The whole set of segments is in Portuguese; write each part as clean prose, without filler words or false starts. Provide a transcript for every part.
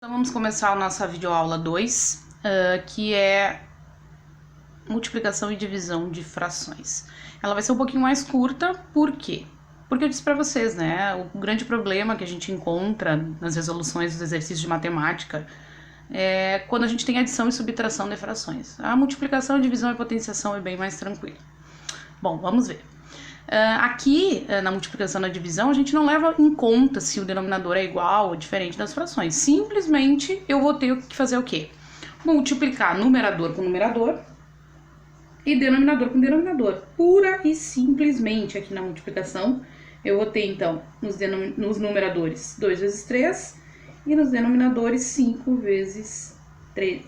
Então vamos começar a nossa videoaula 2, que é multiplicação e divisão de frações. Ela vai ser um pouquinho mais curta, por quê? Porque eu disse para vocês, né, o grande problema que a gente encontra nas resoluções dos exercícios de matemática é quando a gente tem adição e subtração de frações. A multiplicação, a divisão e potenciação é bem mais tranquila. Bom, vamos ver. Aqui, na multiplicação e na divisão, a gente não leva em conta se o denominador é igual ou diferente das frações. Simplesmente, eu vou ter que fazer o quê? Multiplicar numerador com numerador e denominador com denominador. Pura e simplesmente, aqui na multiplicação, eu vou ter, então, nos numeradores 2 vezes 3 e nos denominadores 5 vezes 13.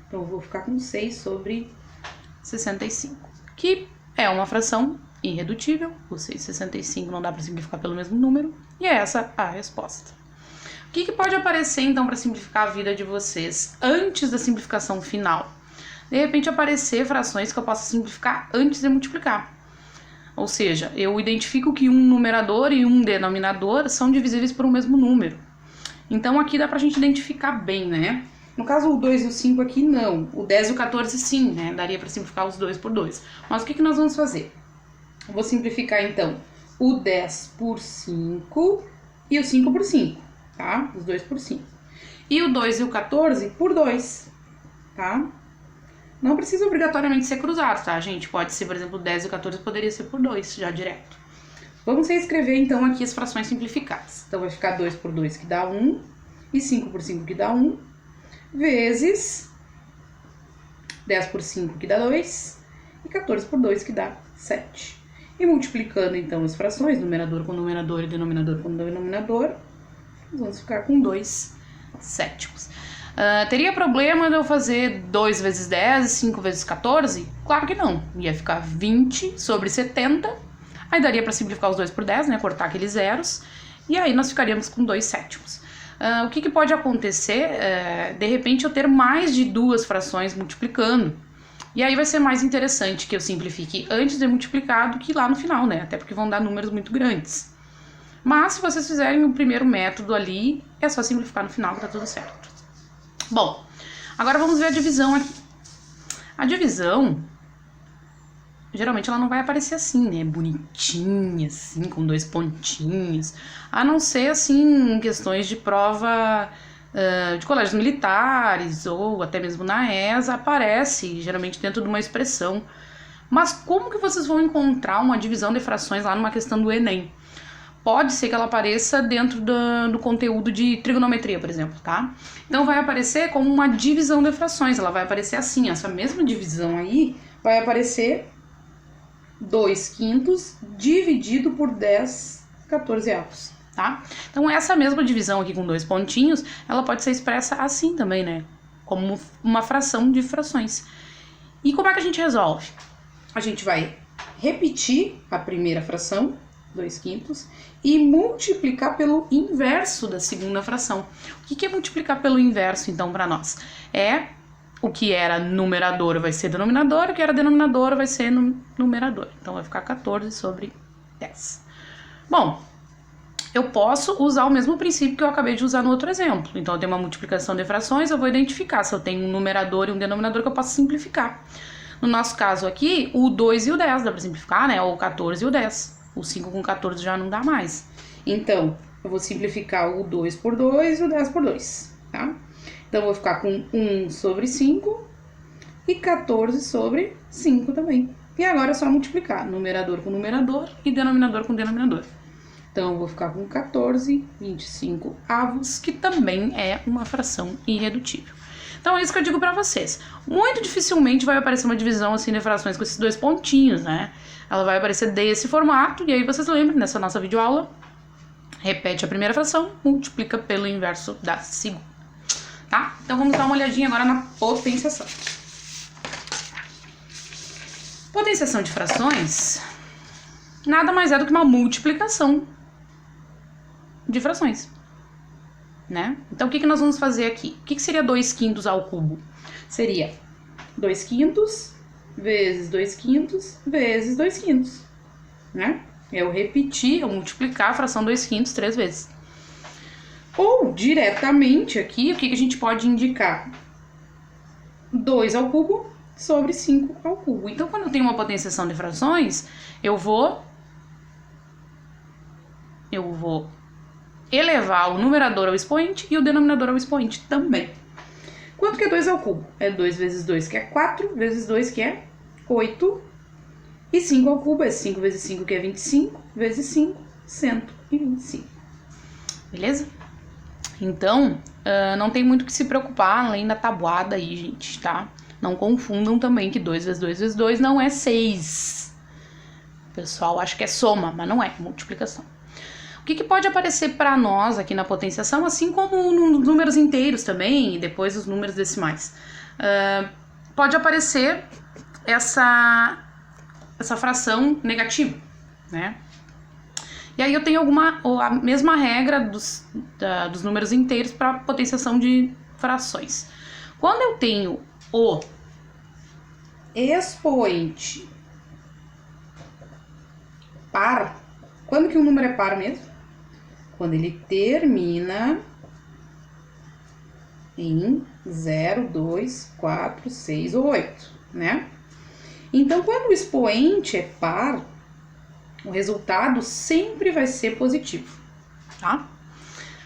Então, eu vou ficar com 6 sobre 65, que é uma fração irredutível, o 6,65 não dá para simplificar pelo mesmo número, e é essa a resposta. O que pode aparecer, então, para simplificar a vida de vocês antes da simplificação final? De repente, aparecer frações que eu possa simplificar antes de multiplicar. Ou seja, eu identifico que um numerador e um denominador são divisíveis por um mesmo número. Então, aqui dá pra gente identificar bem, né? No caso, o 2 e o 5 aqui, não. O 10 e o 14, sim, né? Daria para simplificar os 2 por 2. Mas o que nós vamos fazer? Eu vou simplificar, então, o 10 por 5 e o 5 por 5, tá? Os 2 por 5. E o 2 e o 14 por 2, tá? Não precisa obrigatoriamente ser cruzado, tá, gente? Pode ser, por exemplo, o 10 e o 14 poderia ser por 2, já direto. Vamos reescrever, então, aqui as frações simplificadas. Então, vai ficar 2 por 2, que dá 1, e 5 por 5, que dá 1, vezes 10 por 5, que dá 2, e 14 por 2, que dá 7. E multiplicando, então, as frações, numerador com numerador e denominador com denominador, nós vamos ficar com 2 sétimos. Teria problema de eu fazer 2 vezes 10 e 5 vezes 14? Claro que não. Ia ficar 20 sobre 70. Aí daria para simplificar os 2 por 10, né? Cortar aqueles zeros. E aí nós ficaríamos com 2 sétimos. O que pode acontecer? De repente eu ter mais de duas frações multiplicando. E aí vai ser mais interessante que eu simplifique antes de multiplicar do que lá no final, né? Até porque vão dar números muito grandes. Mas se vocês fizerem o primeiro método ali, é só simplificar no final que tá tudo certo. Bom, agora vamos ver a divisão aqui. A divisão, geralmente ela não vai aparecer assim, né? Bonitinha, assim, com 2 pontinhos. A não ser, assim, em questões de prova de colégios militares ou até mesmo na ESA, aparece geralmente dentro de uma expressão. Mas como que vocês vão encontrar uma divisão de frações lá numa questão do Enem? Pode ser que ela apareça dentro do conteúdo de trigonometria, por exemplo, tá? Então vai aparecer como uma divisão de frações, ela vai aparecer assim, essa mesma divisão aí vai aparecer 2 quintos dividido por 10 14avos. Tá? Então essa mesma divisão aqui com 2 pontinhos, ela pode ser expressa assim também, né? Como uma fração de frações. E como é que a gente resolve? A gente vai repetir a primeira fração, 2 quintos, e multiplicar pelo inverso da segunda fração. O que é multiplicar pelo inverso, então, para nós? É o que era numerador vai ser denominador, o que era denominador vai ser numerador. Então vai ficar 14 sobre 10. Bom, eu posso usar o mesmo princípio que eu acabei de usar no outro exemplo. Então, eu tenho uma multiplicação de frações, eu vou identificar se eu tenho um numerador e um denominador que eu posso simplificar. No nosso caso aqui, o 2 e o 10 dá para simplificar, né? Ou o 14 e o 10. O 5 com 14 já não dá mais. Então, eu vou simplificar o 2 por 2 e o 10 por 2, tá? Então, eu vou ficar com 1 sobre 5 e 14 sobre 5 também. E agora é só multiplicar numerador com numerador e denominador com denominador. Então, eu vou ficar com 14, 25 avos, que também é uma fração irredutível. Então, é isso que eu digo pra vocês. Muito dificilmente vai aparecer uma divisão assim de frações com esses 2 pontinhos, né? Ela vai aparecer desse formato, e aí vocês lembram, nessa nossa videoaula, repete a primeira fração, multiplica pelo inverso da segunda, tá? Então, vamos dar uma olhadinha agora na potenciação. Potenciação de frações nada mais é do que uma multiplicação de frações, né? Então, o que nós vamos fazer aqui? O que seria 2 quintos ao cubo? Seria 2 quintos vezes 2 quintos vezes 2 quintos, né? Eu repetir, eu multiplicar a fração 2 quintos 3 vezes. Ou, diretamente aqui, o que a gente pode indicar? 2 ao cubo sobre 5 ao cubo. Então, quando eu tenho uma potenciação de frações, eu vou elevar o numerador ao expoente e o denominador ao expoente também. Quanto que é 2 ao cubo? É 2 vezes 2, que é 4, vezes 2, que é 8. E 5 ao cubo é 5 vezes 5, que é 25, vezes 5, 125. Beleza? Então, não tem muito o que se preocupar além da tabuada aí, gente, tá? Não confundam também que 2 vezes 2 vezes 2 não é 6. O pessoal acha que é soma, mas não é multiplicação. O que pode aparecer para nós aqui na potenciação, assim como nos números inteiros também, e depois os números decimais? Pode aparecer essa fração negativa, né? E aí eu tenho a mesma regra dos números inteiros para potenciação de frações. Quando eu tenho o expoente par, quando que um número é par mesmo? Quando ele termina em 0, 2, 4, 6 ou 8, né? Então, quando o expoente é par, o resultado sempre vai ser positivo, tá?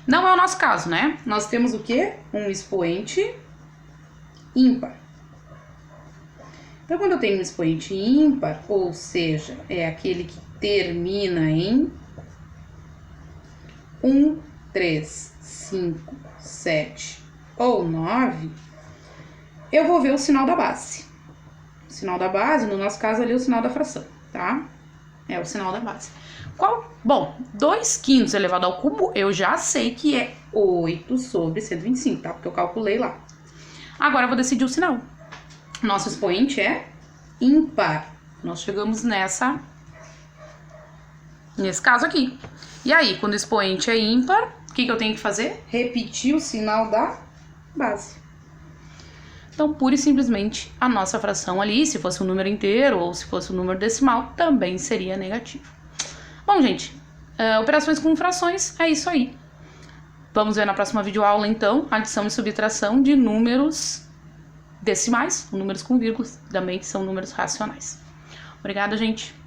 Não é o nosso caso, né? Nós temos o quê? Um expoente ímpar. Então, quando eu tenho um expoente ímpar, ou seja, é aquele que termina em 1, 3, 5, 7 ou 9, eu vou ver o sinal da base. O sinal da base, no nosso caso ali, é o sinal da fração, tá? É o sinal da base. Bom, 2 quintos elevado ao cubo, eu já sei que é 8 sobre 125, tá? Porque eu calculei lá. Agora eu vou decidir o sinal. Nosso expoente é ímpar. Nós chegamos nesse caso aqui. E aí, quando o expoente é ímpar, o que eu tenho que fazer? Repetir o sinal da base. Então, pura e simplesmente, a nossa fração ali, se fosse um número inteiro ou se fosse um número decimal, também seria negativo. Bom, gente, operações com frações é isso aí. Vamos ver na próxima videoaula, então, adição e subtração de números decimais, números com vírgulas, também que são números racionais. Obrigada, gente!